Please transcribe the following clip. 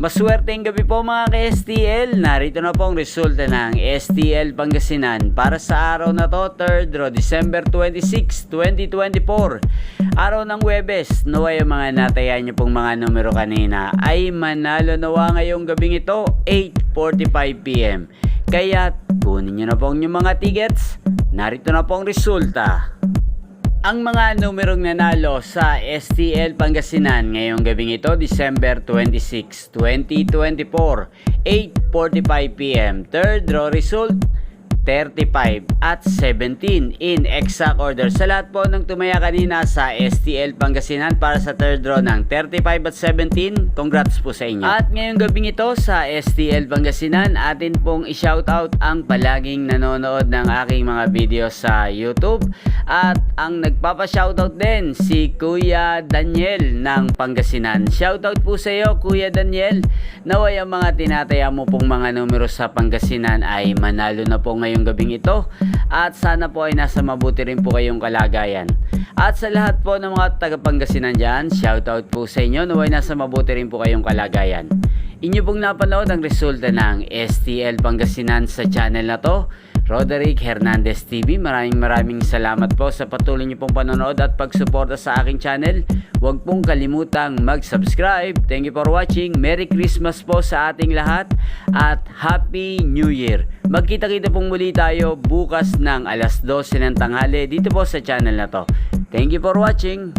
Maswerteng gabi po mga ka-STL. Narito na po ang resulta ng STL Pangasinan para sa araw na to, 3rd December 26, 2024. Araw ng Huwebes. Naway ang mga nataya niyo pong mga numero kanina ay manalo nawa ngayong gabing ito, 8:45 PM. Kaya kunin niyo na po ang inyong mga tickets. Narito na po ang resulta. Ang mga numerong nanalo sa STL Pangasinan ngayong gabing ito, December 26, 2024, 8:45 PM. Third draw result, 35 at 17 in exact order. Sa lahat po ng tumaya kanina sa STL Pangasinan para sa third draw ng 35 at 17, congrats po sa inyo. At ngayong gabing ito sa STL Pangasinan, atin pong i-shoutout ang palaging nanonood ng aking mga video sa YouTube. At ang nagpapa-shoutout din si Kuya Daniel ng Pangasinan. Shoutout po sa iyo Kuya Daniel. Naway ang mga tinataya mo pong mga numero sa Pangasinan ay manalo na po ngayong gabing ito. At sana po ay nasa mabuti rin po kayong kalagayan. At sa lahat po ng mga taga Pangasinan dyan, shoutout po sa inyo. Naway nasa mabuti rin po kayong kalagayan. Inyo pong napanood ang resulta ng STL Pangasinan sa channel na to, Roderick Hernandez TV. Maraming salamat po sa patuloy niyo pong panonood at pagsuporta sa aking channel. Huwag pong kalimutang mag-subscribe. Thank you for watching. Merry Christmas po sa ating lahat at Happy New Year. Magkita-kita pong muli tayo bukas ng alas 12 ng tanghali dito po sa channel na to. Thank you for watching.